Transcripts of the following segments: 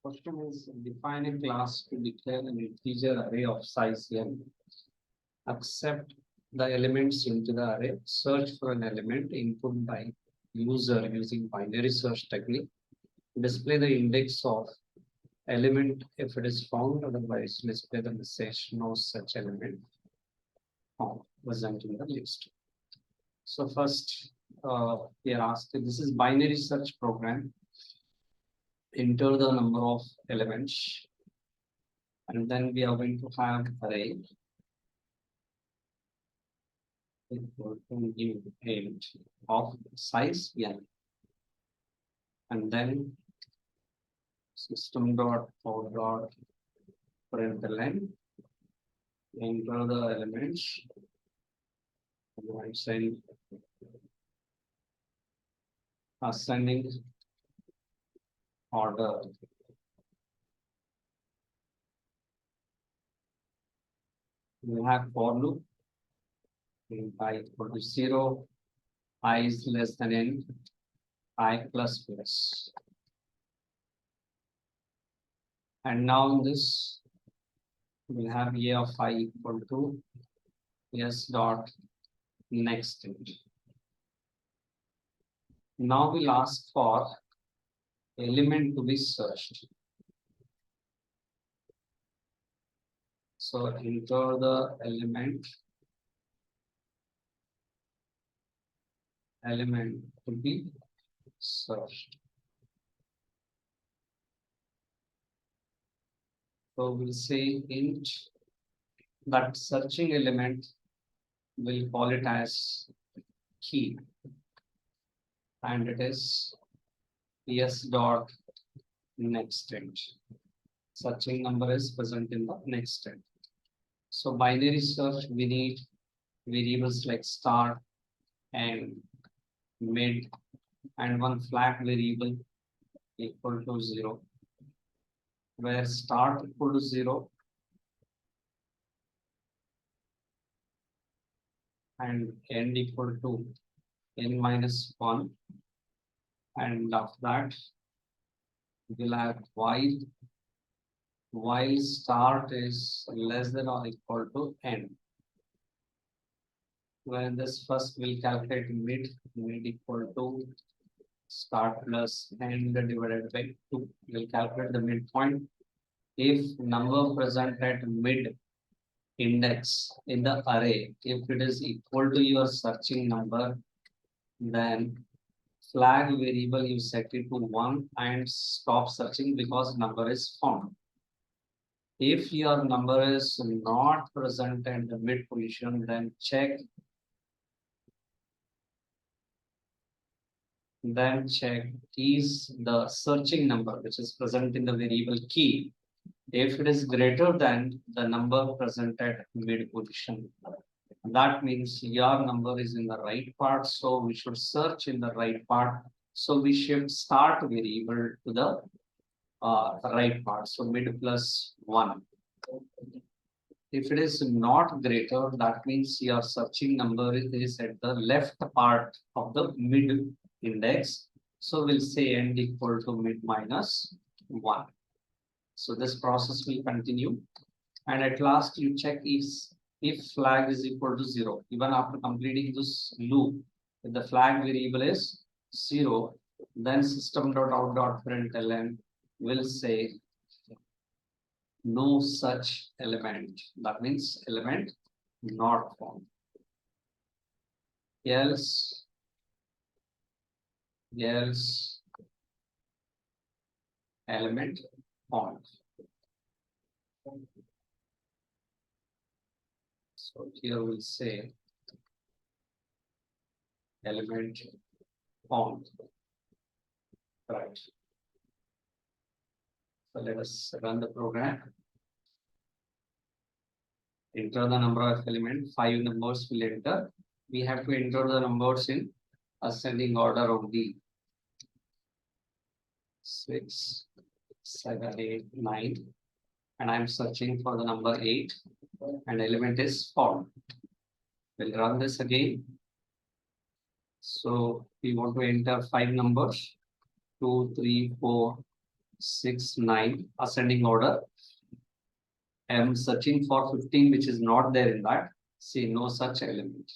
Question is define a class to declare an integer array of size n. Accept the elements into the array. Search for an element input by user using binary search technique. Display the index of element if it is found, otherwise display the message no such element found present in the list. So first we are asked, this is binary search program. Enter the number of elements and then we are going to have array equal to new int of size n, and then system.out.println, enter the elements and I'm saying ascending order. We have for loop I equal to 0, I is less than n, I plus plus. And now in this, we have a of I equal to s dot next int. Now we'll ask for element to be searched. So enter the element to be searched. So we'll say int that searching element, will call it as key, and it is s dot next int. Searching number is present in the next int. So binary search, we need variables like start and mid and one flag variable equal to 0, where start equal to 0 and end equal to n minus 1, and after that we'll have while start is less than or equal to n. When this first will calculate mid equal to start plus end divided by 2. We'll calculate the midpoint. If number present at mid index in the array, if it is equal to your searching number, then flag variable you set it to 1 and stop searching because number is found. If your number is not present at the mid position, then check is the searching number which is present in the variable key. If it is greater than the number present at mid position, that means your number is in the right part, so we should search in the right part. So we should start variable to the right part, so mid plus 1. If it is not greater, that means your searching number is at the left part of the mid index. So we'll say end equal to mid minus 1. So this process will continue, and at last you check if flag is equal to 0. Even after completing this loop, if the flag variable is 0, then system.out.println will say no such element. That means element not found. Else element found. So here we'll say element found. Right. So let us run the program. Enter the number of elements. 5 numbers will enter. We have to enter the numbers in ascending order only. 6, 7, 8, 9. And I'm searching for the number 8. And element is found. We'll run this again. So we want to enter 5 numbers. 2, 3, 4, 6, 9, ascending order. I am searching for 15, which is not there in that. See, no such element.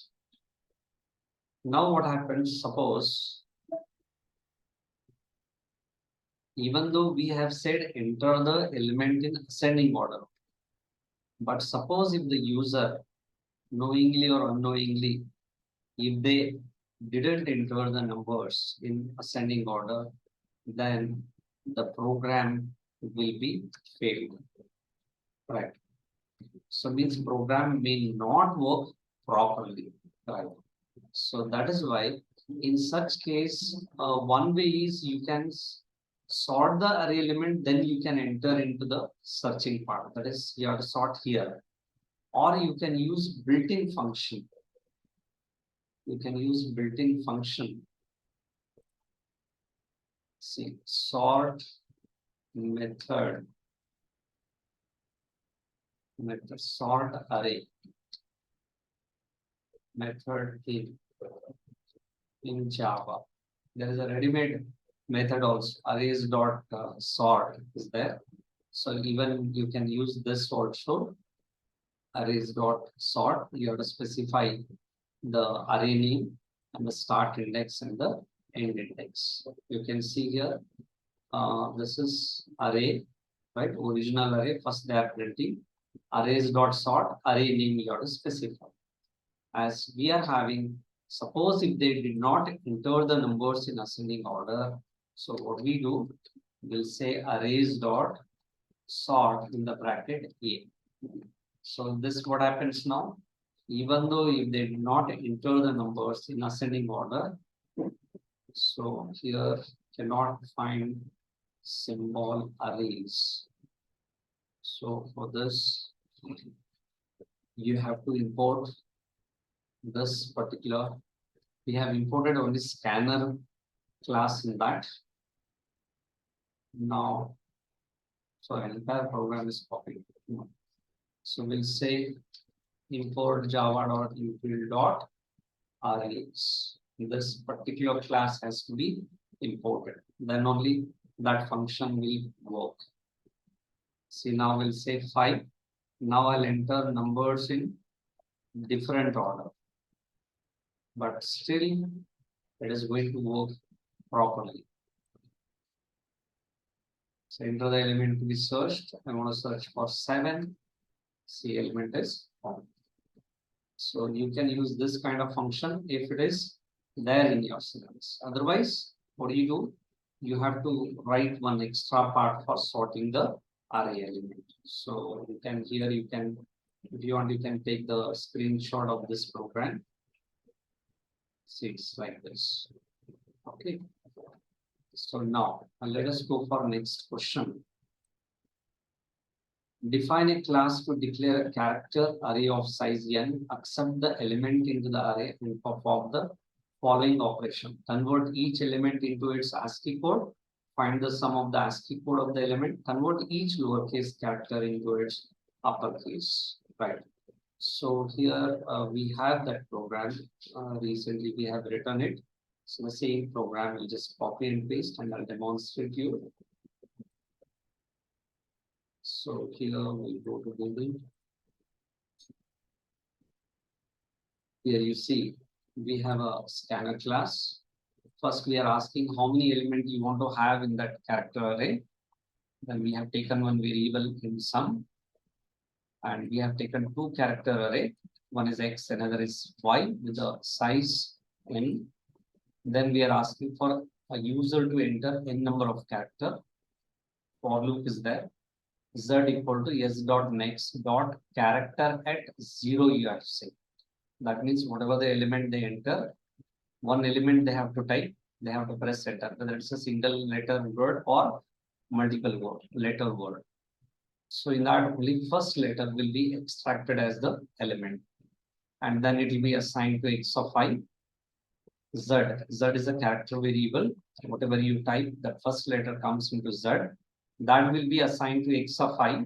Now what happens? Suppose, even though we have said enter the element in ascending order, but suppose if the user knowingly or unknowingly, if they didn't enter the numbers in ascending order, then the program will be failed. Right. So means program may not work properly. Right. So that is why in such case, one way is you can sort the array element, then you can enter into the searching part. That is, you have to sort here. Or you can use built-in function. You can use built-in function. See, sort method sort array method in Java. There is a ready-made method also. Arrays dot sort is there. So even you can use this also. Arrays dot sort. You have to specify the array name and the start index and the end index. You can see here. This is array, right? Original array. First they are printing. Arrays dot sort. Array name you have to specify. As we are having, suppose if they did not enter the numbers in ascending order, so what we do, we'll say arrays dot sort in the bracket A. So this what happens now, even though if they did not enter the numbers in ascending order, so here cannot find symbol arrays. So for this, you have to import this particular. We have imported only scanner class in that. Now, so entire program is copied. So we'll say import java.util.arrays. This particular class has to be imported. Then only that function will work. See, now we'll say 5. Now I'll enter numbers in different order. But still, it is going to work properly. So enter the element to be searched. I want to search for 7. See, element is found. So you can use this kind of function if it is there in your syllabus. Otherwise, what do? You have to write one extra part for sorting the array element. So you can here, you can, if you want, you can take the screenshot of this program. See, it's like this. Okay. So now let us go for next question. Define a class to declare a character array of size n, accept the element into the array and perform the following operation. Convert each element into its ASCII code, find the sum of the ASCII code of the element, convert each lowercase character into its uppercase. Right. So here we have that program. Recently we have written it. So the same program will just copy and paste and I'll demonstrate you. So here we'll go to Google. Here you see we have a scanner class. First we are asking how many elements you want to have in that character array. Then we have taken one variable in sum. And we have taken two character array. One is X, another is Y with the size n. Then we are asking for a user to enter n number of character. For loop is there. Z equal to s dot next dot character at 0 you have to say. That means whatever the element they enter, one element they have to type, they have to press enter, whether it's a single letter word or multiple letter word. So in that only first letter will be extracted as the element. And then it will be assigned to x of I. Z. Z is a character variable. Whatever you type, the first letter comes into Z. That will be assigned to x of I.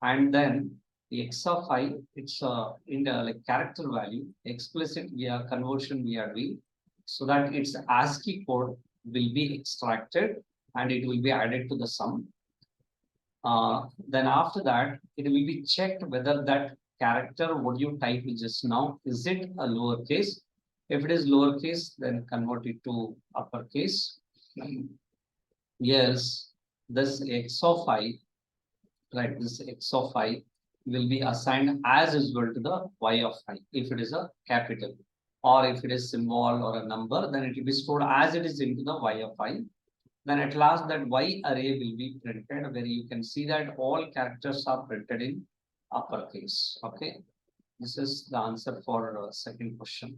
And then the x of I, it's in the like character value, explicit via conversion we are doing, so that its ASCII code will be extracted and it will be added to the sum. Then after that, it will be checked whether that character what you type just now, is it a lowercase? If it is lowercase, then convert it to uppercase. Yes, this x of I, right, this x of I will be assigned as usual to the y of I if it is a capital, or if it is symbol or a number, then it will be stored as it is into the y of I. Then at last that y array will be printed, where you can see that all characters are printed in uppercase. Okay, this is the answer for second question.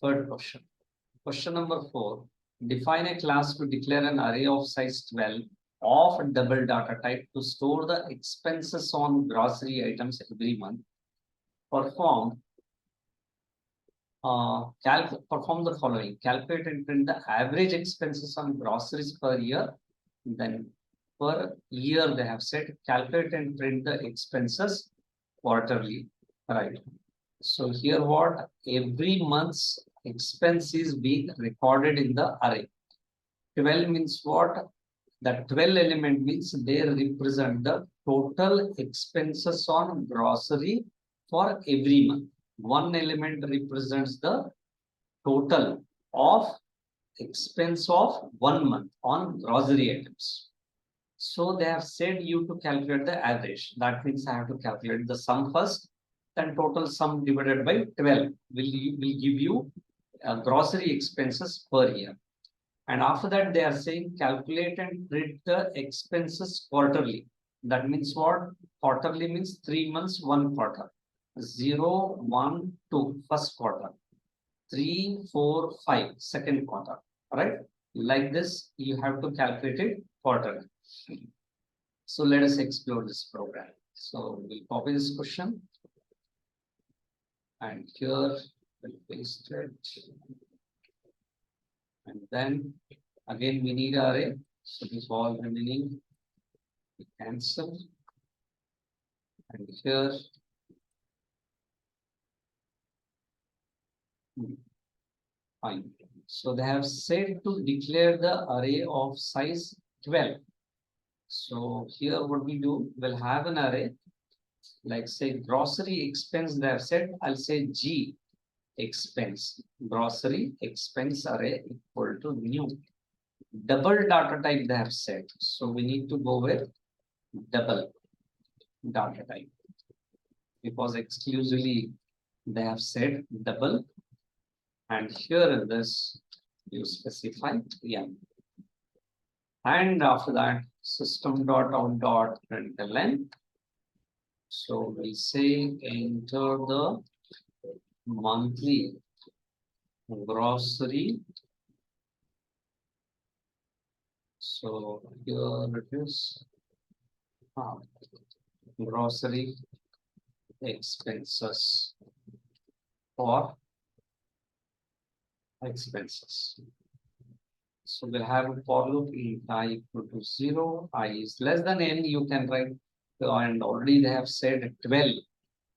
Third question. Question number 4. Define a class to declare an array of size 12 of double data type to store the expenses on grocery items every month. Perform perform the following. Calculate and print the average expenses on groceries per year. Then per year they have said calculate and print the expenses quarterly. Right. So here what every month's expense is being recorded in the array. 12 means what? That 12 element means they represent the total expenses on grocery for every month. One element represents the total of expense of 1 month on grocery items. So they have said you to calculate the average. That means I have to calculate the sum first, then total sum divided by 12 will give you grocery expenses per year. And after that, they are saying calculate and print the expenses quarterly. That means what? Quarterly means 3 months, 1 quarter. 0, 1, 2, first quarter. 3, 4, 5, second quarter. All right. Like this, you have to calculate it quarterly. So let us explore this program. So we'll copy this question. And here we'll paste it. And then again we need array. So this all remaining we cancel. And here fine. So they have said to declare the array of size 12. So here what we do, we'll have an array like say grocery expense. They have said I'll say G expense, grocery expense array equal to new. Double data type they have said. So we need to go with double data type because exclusively they have said double. And here in this you specify and after that system.out.println. So we say enter the monthly grocery. So here it is grocery expenses for expenses. So we'll have a for loop in I equal to 0, I is less than n, you can write, and already they have said 12.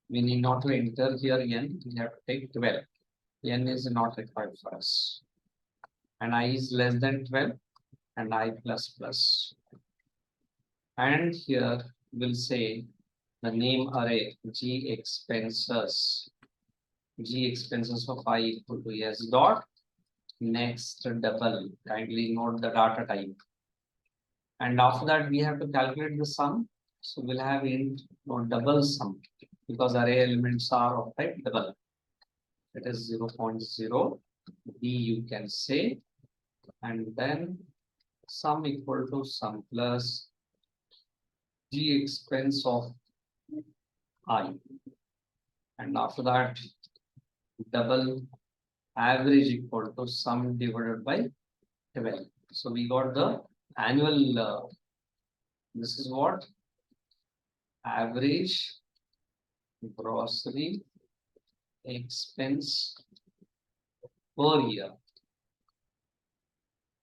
We need not to enter here n, we have to take 12. N is not required for us. And I is less than 12 and I plus plus. And here we'll say the name array G expenses of I equal to S dot. Next double, kindly note the data type. And after that we have to calculate the sum. So we'll have int double sum because array elements are of type double. It is 0.0 b you can say, and then sum equal to sum plus G expense of I, and after that double average equal to sum divided by 12. So we got the annual, this is what? Average grocery expense per year.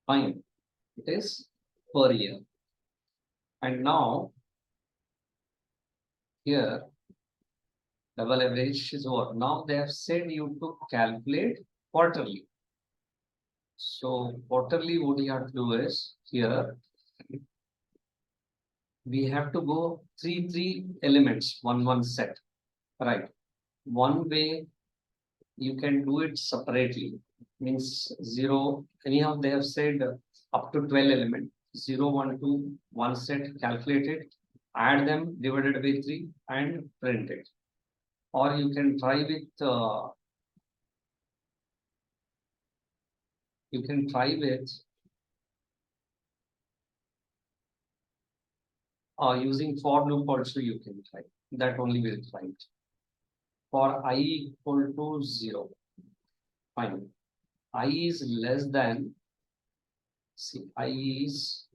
Fine, it is per year. And now here double average is what? Now they have said you to calculate quarterly. So quarterly, what you have to do is here we have to go three elements, one set, right? One way you can do it separately, means zero. Anyhow, they have said up to 12 elements, 0, 1, 2, one set calculated, add them divided by 3 and print it. Or you can try with using for loop also you can try. That only will try it. For I equal to 0, fine. I is less than, see, I is,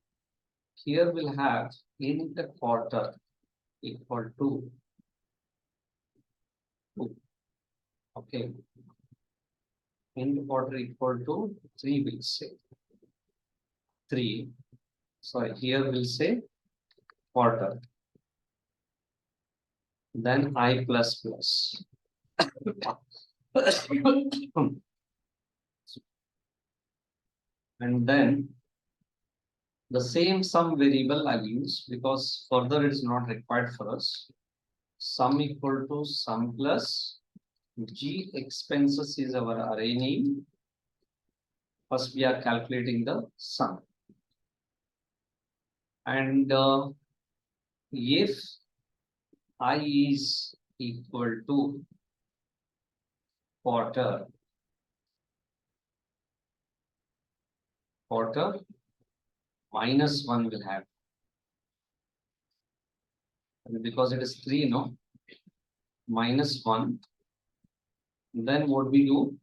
here will have in the quarter equal to 2. Okay. In the quarter equal to 3 will say 3. Sorry, here will say quarter. Then I plus plus. And then the same sum variable I'll use because further it is not required for us. Sum equal to sum plus G expenses is our array name. First we are calculating the sum. And if I is equal to quarter minus 1 will have. And because it is 3, no? Minus 1. Then what we do?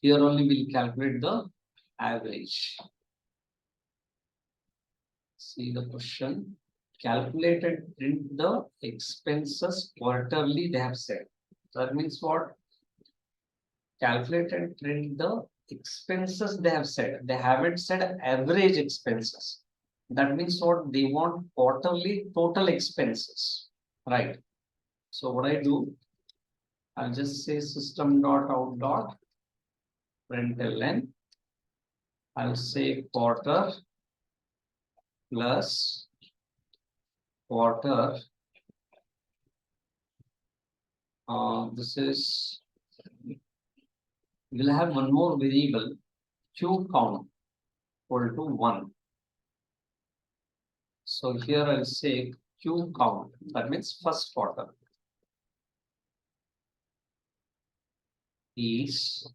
Here only we'll calculate the average. See the question. Calculated print the expenses quarterly, they have said. That means what? Calculated print the expenses, they have said. They haven't said average expenses. That means what? They want quarterly total expenses. Right. So what I do, I'll just say system.out.println. I'll say quarter plus quarter. This is, we'll have one more variable, Q count equal to 1. So here I'll say Q count, that means first quarter is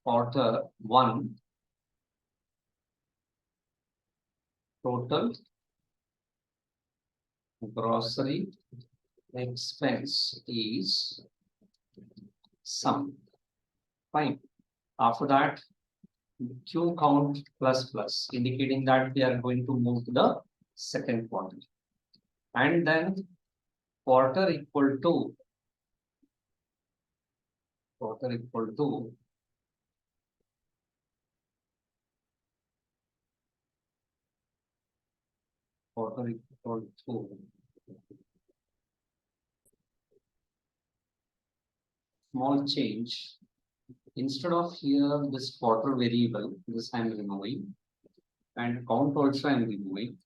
quarter 1 total grocery expense is sum. Fine. After that, Q count plus plus, indicating that we are going to move to the second quarter. And then quarter equal to quarter equal to small change. Instead of here this quarter variable, this I am removing, and count also I am removing.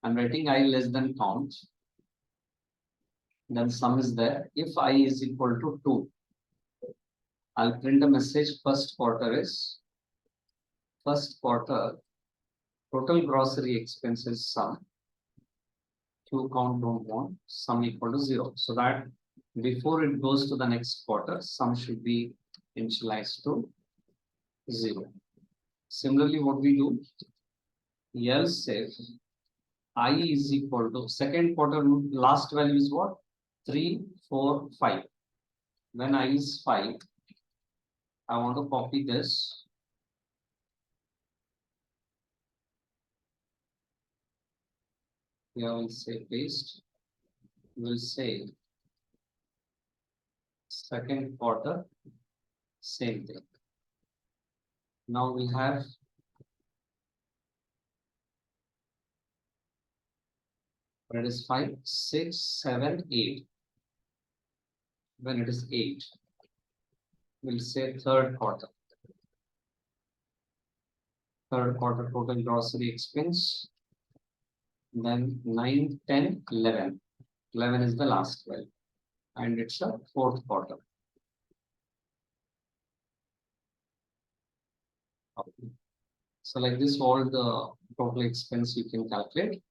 I'm writing I less than count. Then sum is there. If I is equal to 2, I'll print a message. First quarter total grocery expenses sum. Q count don't want, sum equal to 0. So that before it goes to the next quarter, sum should be initialized to 0. Similarly, what we do, else if I is equal to second quarter last value is what? 3, 4, 5. When I is 5, I want to copy this. Here we'll say paste. We'll say second quarter, same thing. Now we have when it is 5, 6, 7, 8. When it is 8, we'll say third quarter. third quarter total grocery expense, then 9, 10, 11. 11 is the last 12, and it's a fourth quarter. Okay. So like this, all the total expense you can calculate.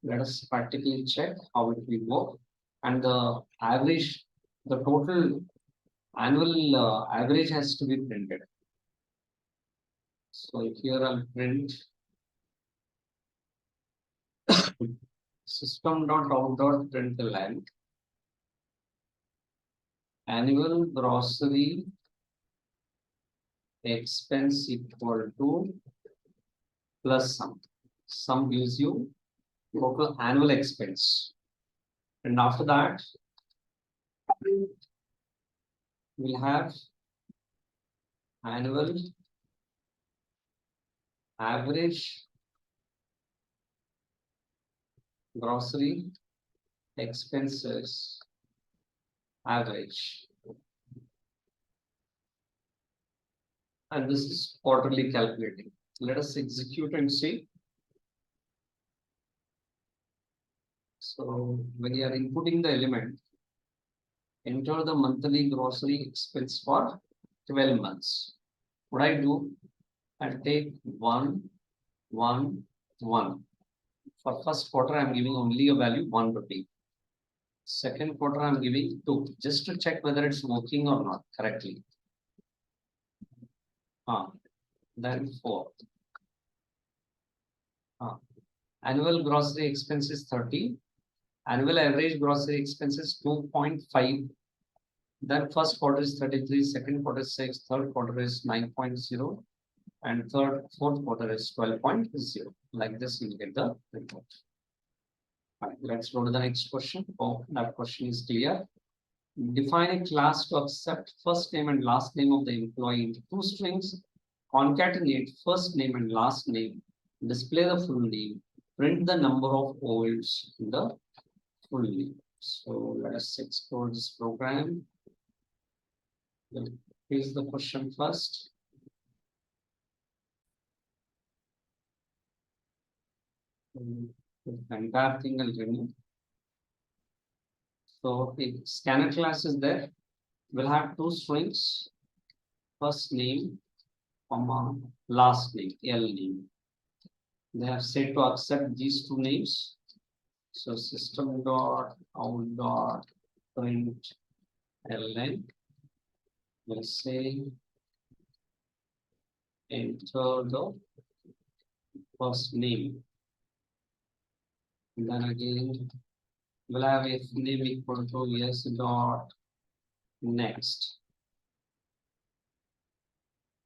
Let us practically check how it will work. And the average, the total annual average has to be printed. So here I'll print system.out.println annual grocery expense equal to plus sum. Sum gives you total annual expense. And after that, we'll have annual average grocery expenses average. And this is quarterly calculating. Let us execute and see. So when you are inputting the element, enter the monthly grocery expense for 12 months. What I do, I'll take 1, 1, 1. For first quarter, I'm giving only a value 1 rupee. Second quarter, I'm giving 2, just to check whether it's working or not correctly. Then 4. Annual grocery expense is 30. Annual average grocery expense is 2.5. Then first quarter is 33, second quarter is 6, third quarter is 9.0, and fourth quarter is 12.0. Like this, you get the report. Right, let's go to the next question. Oh, that question is clear. Define a class to accept first name and last name of the employee into two strings. Concatenate first name and last name. Display the full name. Print the number of ovals in the full name. So let us explore this program. Here's the question first. The entire thing I'll remove. So the scanner class is there. We'll have two strings. First name, comma, last name, L name. They have said to accept these two names. So system dot out dot print ln. We'll say enter the first name. And then again, we'll have if name equal to yes dot next.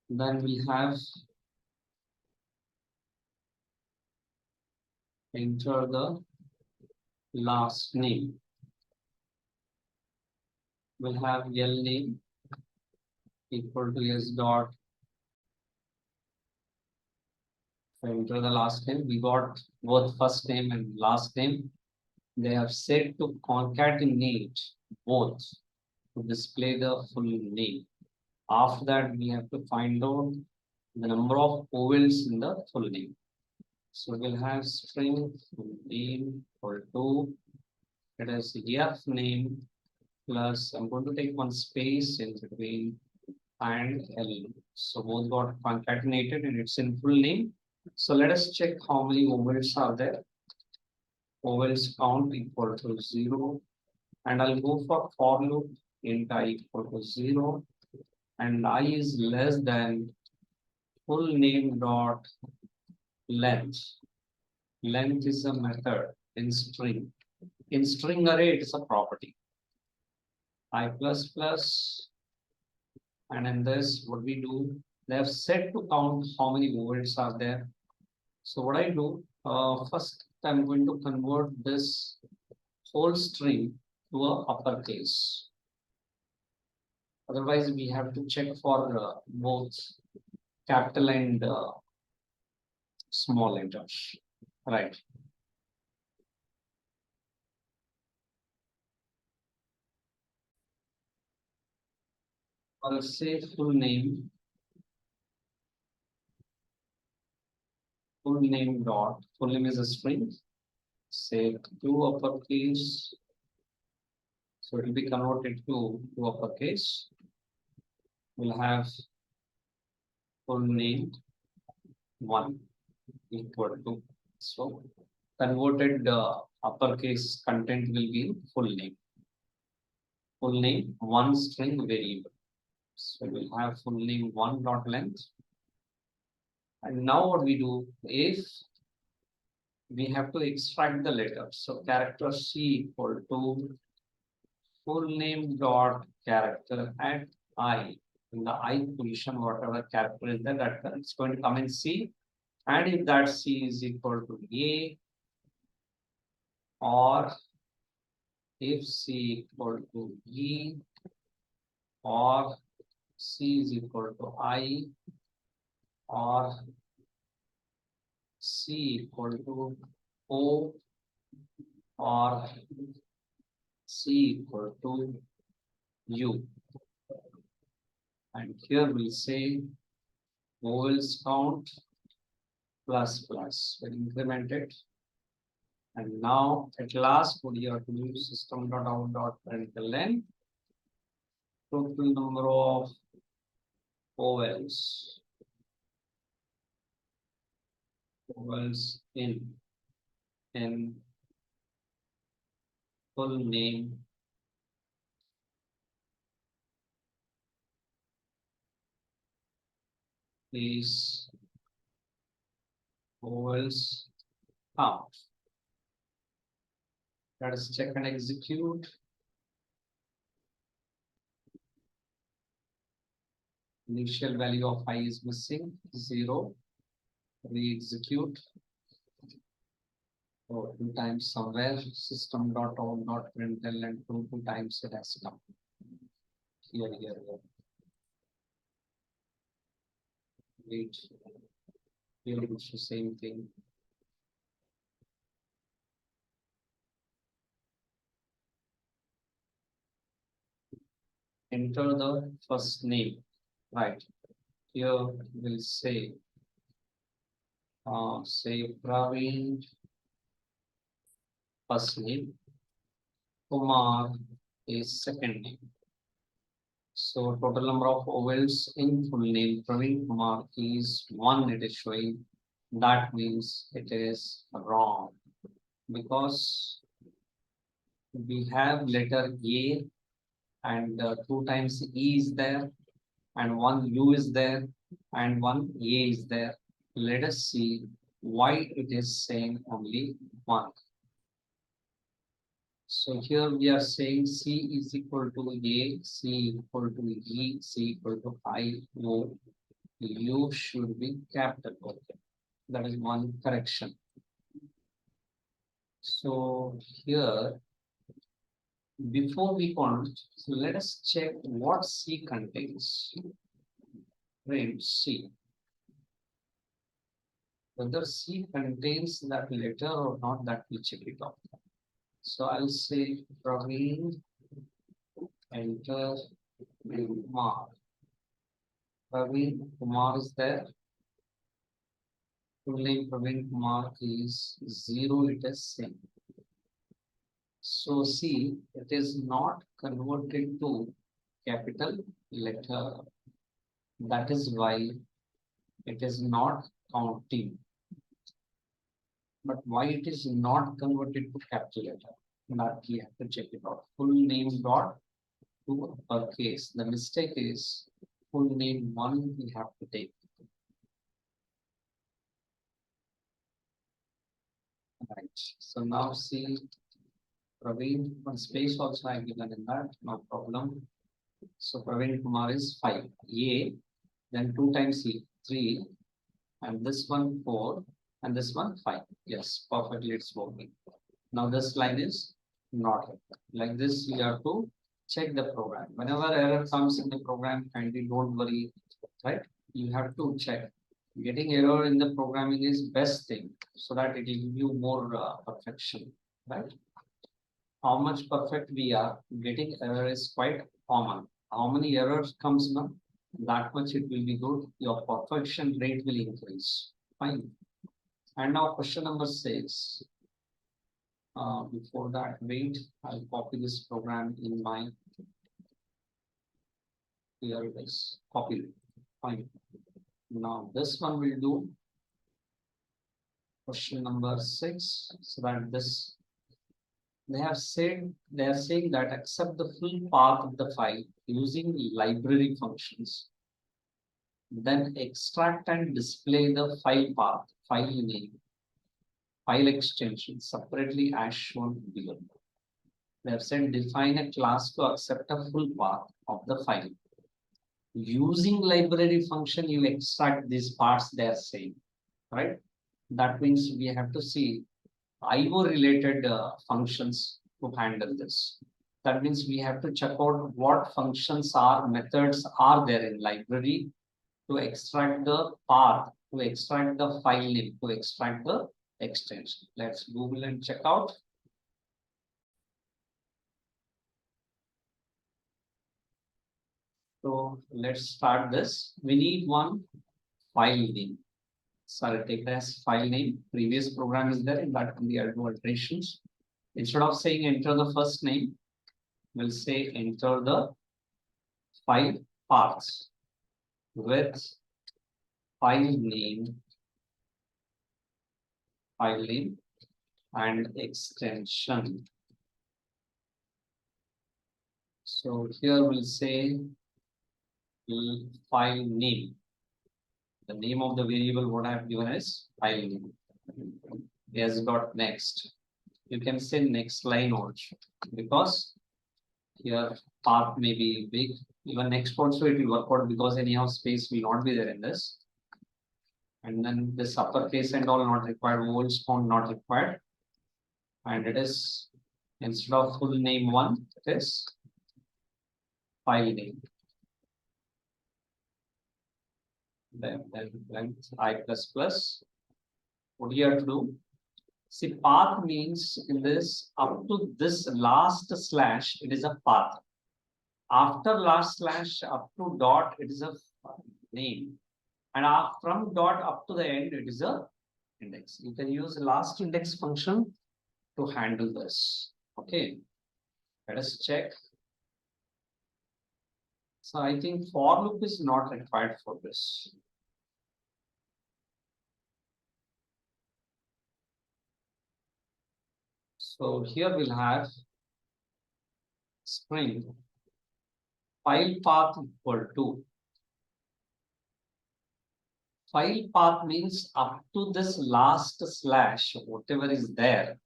Then we have enter the last name. We'll have L name equal to yes dot enter the last name. We got both first name and last name. They have said to concatenate both to display the full name. After that, we have to find out the number of ovals in the full name. So we'll have string full name equal to it is F name plus I'm going to take one space in between and L. So both got concatenated and it's in full name. So let us check how many ovals are there. Ovals count equal to 0. And I'll go for loop int I equal to 0. And I is less than full name dot length. Length is a method in string. In string array, it is a property. I plus plus. And in this, what we do, they have set to count how many ovals are there. So what I do, first I'm going to convert this whole string to a uppercase. Otherwise, we have to check for both capital and small letters, right? I'll say full name full name dot, full name is a string, say to uppercase, so it will be converted to uppercase. We'll have full name 1 equal to, so converted uppercase content will be full name. Full name, one string variable. So we'll have full name 1 dot length. And now what we do, if we have to extract the letter, so character C equal to full name dot character at I, in the I position, whatever character is there, that it's going to come in C. And if that C is equal to A, or if C equal to E, or C is equal to I, or C equal to O, or C equal to U. And here we say vowels count plus plus. We'll increment it. And now at last, what you have to do, system.out.println, total number of vowels in full name is vowels count. Let us check and execute. Initial value of I is missing, 0. Re-execute. So 2 times somewhere, system.out.println 2 times it has come. Here. Wait. Here it's the same thing. Enter the first name. Right. Here we'll say Praveen, first name, Kumar is second name. So total number of vowels in full name Praveen Kumar is 1, it is showing. That means it is wrong, because we have letter A and 2 times E is there, and 1 U is there, and 1 A is there. Let us see why it is saying only 1. So here we are saying C is equal to A, C equal to E, C equal to I, O, U should be capital. Okay. That is one correction. So here, before we count, so let us check what C contains. Print C. Whether C contains that letter or not, that we check it out. So I'll say Praveen, enter Kumar. Praveen Kumar is there. Full name Praveen Kumar is 0, it is same. So see, it is not converted to capital letter. That is why it is not counting. But why it is not converted to capital letter? That we have to check it out. Full name dot to uppercase. The mistake is full name 1 we have to take. Right. So now see Praveen, one space also I have given in that, no problem. So Praveen Kumar is 5. A, then 2 times E, 3, and this one 4, and this one 5. Yes, perfectly it's working. Now this line is not like this. You have to check the program. Whenever error comes in the program, kindly don't worry, right? You have to check. Getting error in the programming is best thing, so that it will give you more perfection, right? How much perfect we are, getting error is quite common. How many errors comes now, that much it will be good. Your perfection rate will increase. Fine. And now question number 6. Before that, wait, I'll copy this program in my, here it is, copy, fine. Now this one will do question number 6, so that this, they are saying that accept the full path of the file using library functions. Then extract and display the file path, file name, file extension separately as shown below. They have said define a class to accept a full path of the file. Using library function, you extract these parts they are saying, right? That means we have to see IO related functions to handle this. That means we have to check out what functions or methods are there in library to extract the path, to extract the file name, to extract the extension. Let's Google and check out. So let's start this. We need one file name. So I'll take it as file name. Previous program is there, in that can be alterations. Instead of saying enter the first name, we'll say enter the file paths with file name and extension. So here we'll say file name. The name of the variable what I have given is file name. Yes, dot next. You can say next line also, because here path may be big. Even next also it will work out, because anyhow space will not be there in this. And then this uppercase and all not required, vowels count not required. And it is, instead of full name 1, it is file name. Then I plus plus. What do you have to do? See, path means in this up to this last slash, it is a path. After last slash up to dot, it is a name. And from dot up to the end, it is a index. You can use last index function to handle this. Okay. Let us check. So I think for loop is not required for this. So here we'll have string file path equal to. File path means up to this last slash, whatever is there,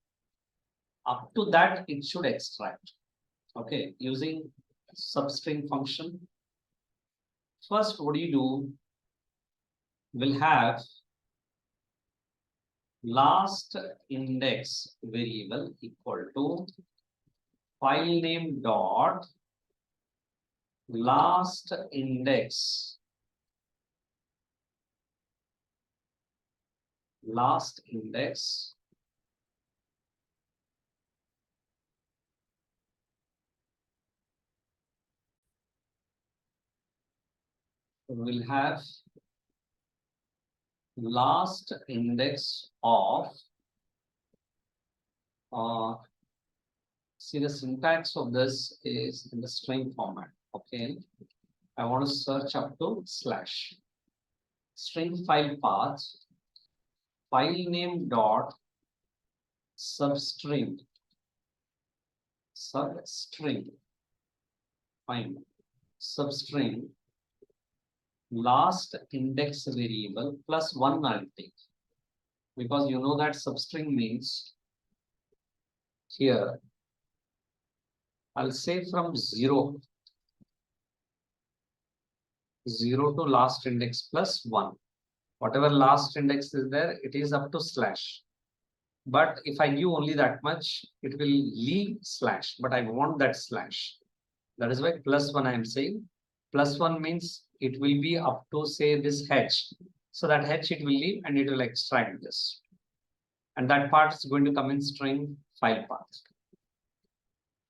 up to that it should extract. Okay, using substring function. First, what do you do? We'll have last index variable equal to file name dot last index will have last index of see, the syntax of this is in the string format. Okay, I want to search up to slash string file path file name dot substring fine substring last index variable plus 1 I'll take, because you know that substring means here I'll say from 0 to last index plus 1. Whatever last index is there, it is up to slash. But if I give only that much, it will leave slash, but I want that slash. That is why plus 1 I am saying. Plus 1 means it will be up to say this h. So that h it will leave and it will extract this. And that part is going to come in string file path.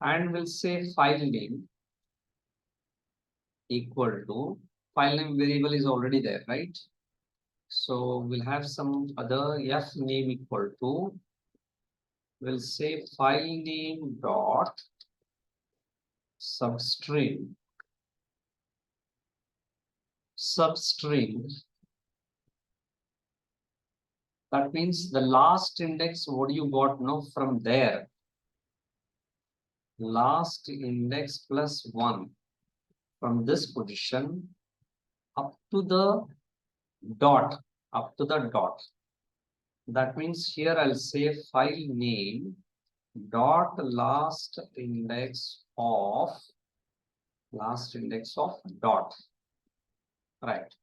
And we'll say file name equal to, file name variable is already there, right? So we'll have some other f name equal to, we'll say file name dot substring. That means the last index, what you got now from there. Last index plus 1 from this position up to the dot, That means here I'll say file name dot last index of dot, right?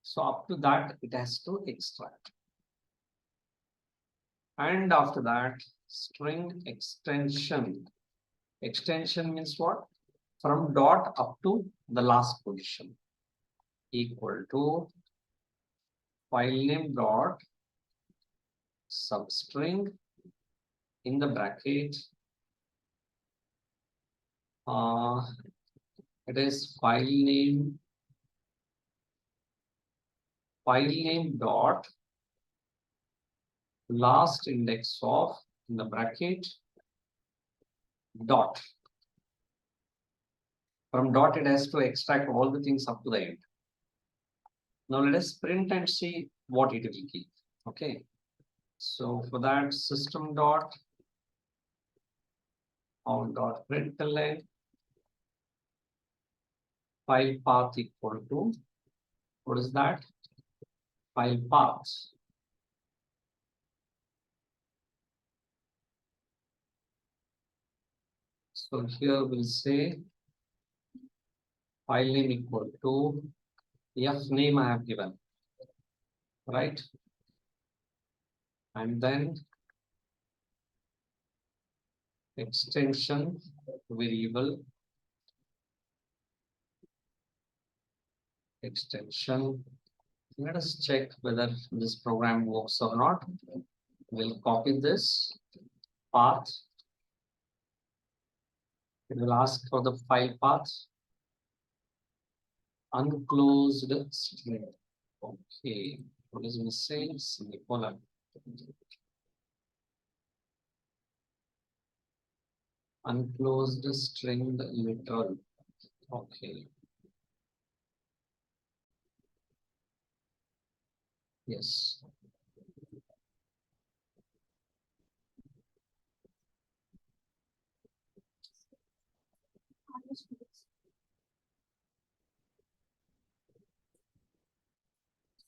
So up to that it has to extract. And after that, string extension. Extension means what? From dot up to the last position equal to file name dot substring in the bracket. It is file name dot last index of, in the bracket, dot. From dot it has to extract all the things up to the end. Now let us print and see what it will give. Okay. So for that, system dot out dot println file path equal to, what is that? File path. So here we'll say file name equal to f name I have given, right? And then extension variable extension. Let us check whether this program works or not. We'll copy this path. It will ask for the file path. Unclosed string. Okay, what is missing? Semicolon. Unclosed string literal. Okay. Yes.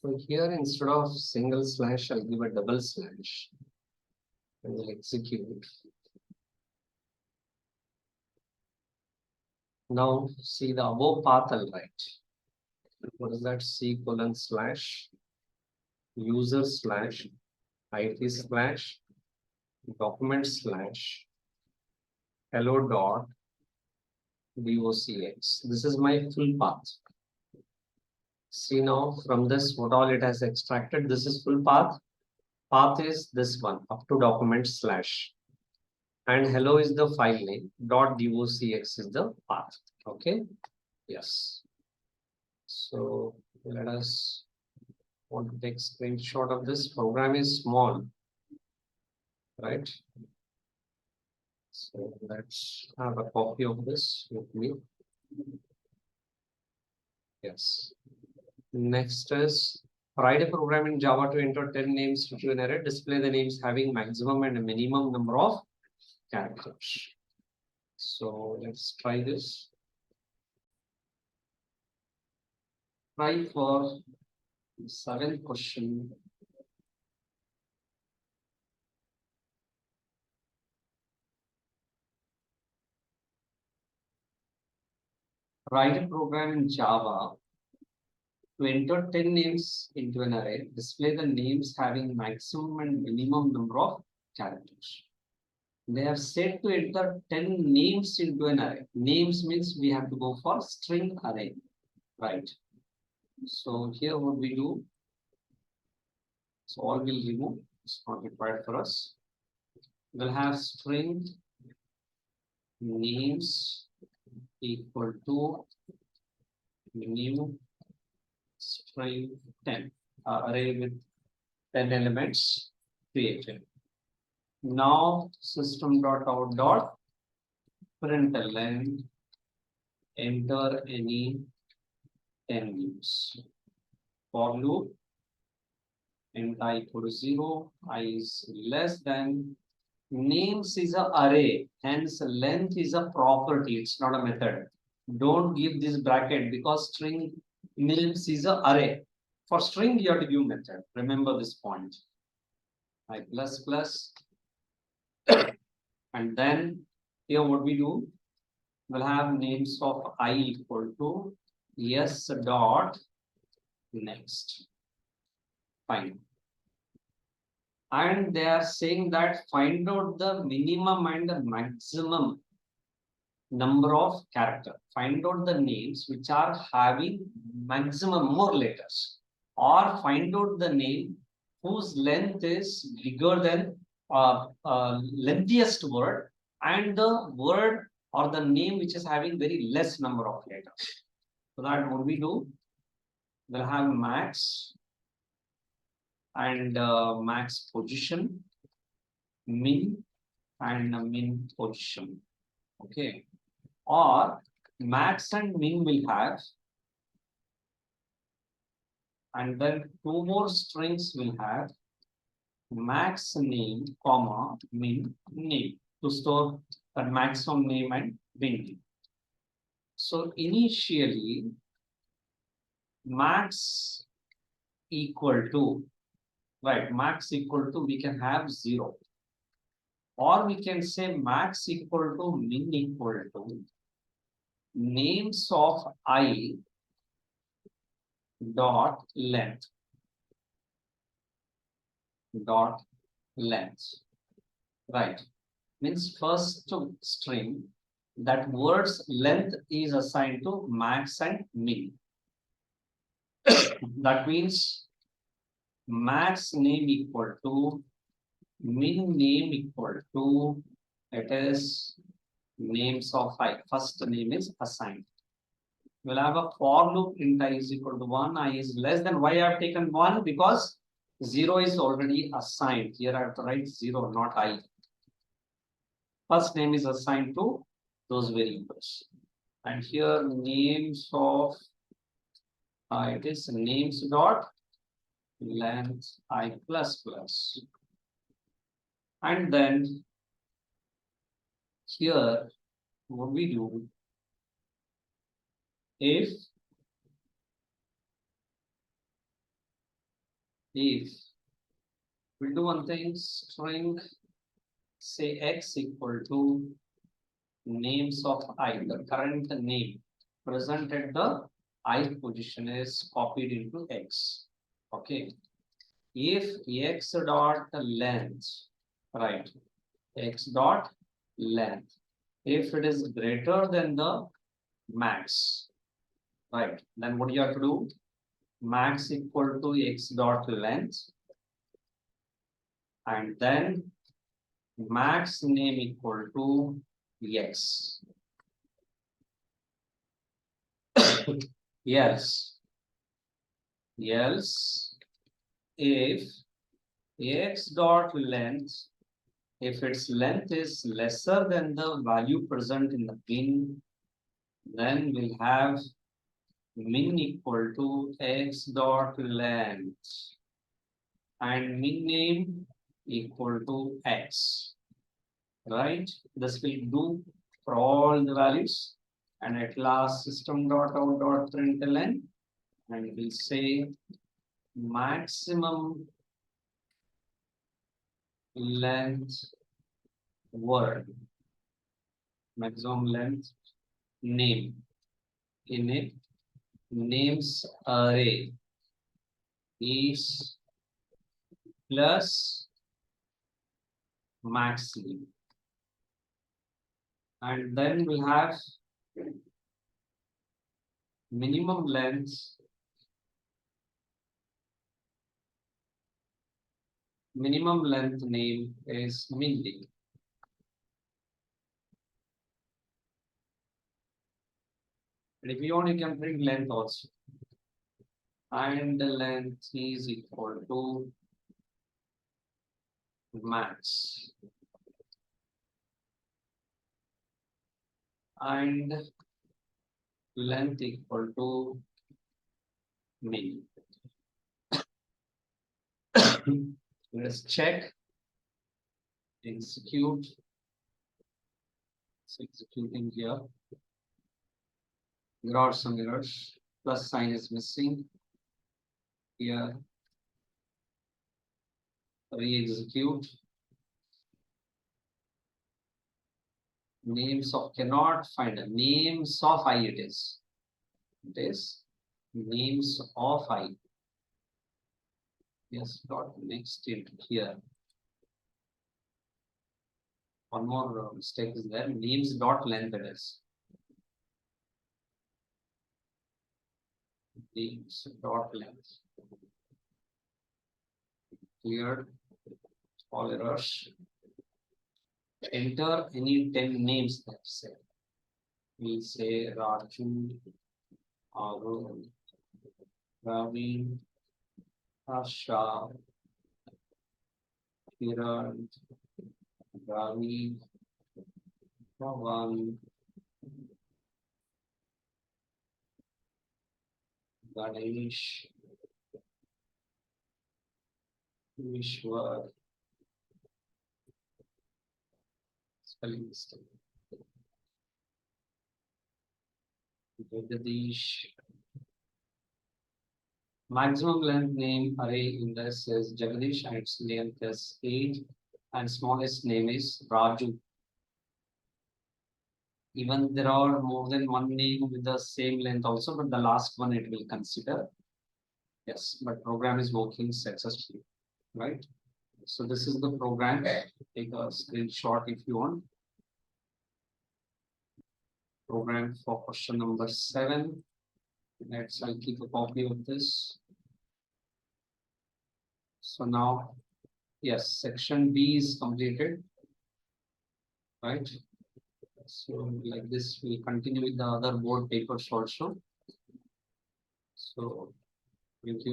So here instead of single slash, I'll give a double slash and we'll execute. Now see the above path I'll write. What is that? C colon slash user slash IT slash document slash hello dot docx. This is my full path. See now from this what all it has extracted. This is full path. Path is this one up to document slash. And hello is the file name. Dot docx is the path. Okay. Yes. So let us want to take screenshot of this. Program is small, right? So let's have a copy of this with me. Yes. Next is write a program in Java to enter 10 names into an array. Display the names having maximum and a minimum number of characters. So let's try this. Try for the 7th question. Write a program in Java to enter 10 names into an array. Display the names having maximum and minimum number of characters. They are said to enter 10 names into an array. Names means we have to go for string array, right? So here what we do, so all will remove, it's not required for us. We'll have string names equal to new string 10. array with 10 elements created. Now system dot out dot println enter any 10 names. For loop int I equal to 0, I is less than names is a array, hence length is a property, it's not a method. Don't give this bracket because string names is a array. For string, you have to give method. Remember this point. I plus plus, and then here what we do, we'll have names of I equal to yes dot next. Fine. And they are saying that find out the minimum and the maximum number of character. Find out the names which are having maximum more letters, or find out the name whose length is bigger than lengthiest word, and the word or the name which is having very less number of letters. So that what we do, we'll have max and max position, min and min position. Okay. Or max and min will have, and then two more strings will have max name comma min name to store the maximum name and min name. So initially max equal to, right, max equal to, we can have 0, or we can say max equal to min equal to names of I dot length dot length, right? Means first string, that word's length is assigned to max and min. That means max name equal to min name equal to, it is names of I. First name is assigned. We'll have a for loop int I is equal to 1, I is less than, why I have taken 1? Because 0 is already assigned. Here I have to write 0, not I. First name is assigned to those variables. And here names of, it is names dot length I plus plus. And then here what we do, if we'll do one thing, string say x equal to names of I, the current name present at the I position is copied into x. Okay. If x dot length, right, x dot length, if it is greater than the max, right, then what you have to do, max equal to x dot length, and then max name equal to x. Yes. Else, if x dot length, if its length is lesser than the value present in the min, then we'll have min equal to x dot length and min name equal to x. Right? This will do for all the values. And at last system dot out dot println, and we'll say maximum length word, maximum length name in it, names array is plus max name. And then we have minimum length name is min name. And if you want, you can print length also. and the length is equal to max and length equal to min. Let's check, execute. It's executing here. There are some errors. Plus sign is missing. Here, re-execute. Names of cannot find a names of I it is. It is names of I. Yes, dot next it here. One more mistake is there. Names dot length it is. Names dot length. Cleared all errors. Enter any 10 names that say. We say Raju, Arun, Ravi, Asha, Kiran, Ravi, Pawan, Ganesh, Vishwa, spelling mistake, Jagadish. Maximum length name array index is Jagadish and its length is 8 and smallest name is Raju. Even there are more than one name with the same length also, but the last one it will consider. Yes, but program is working successfully, right? So this is the program. Take a screenshot if you want. Program for question number 7. I'll keep a copy of this. So now, yes, section B is completed, right? So like this, we continue with the other board papers also. So thank you.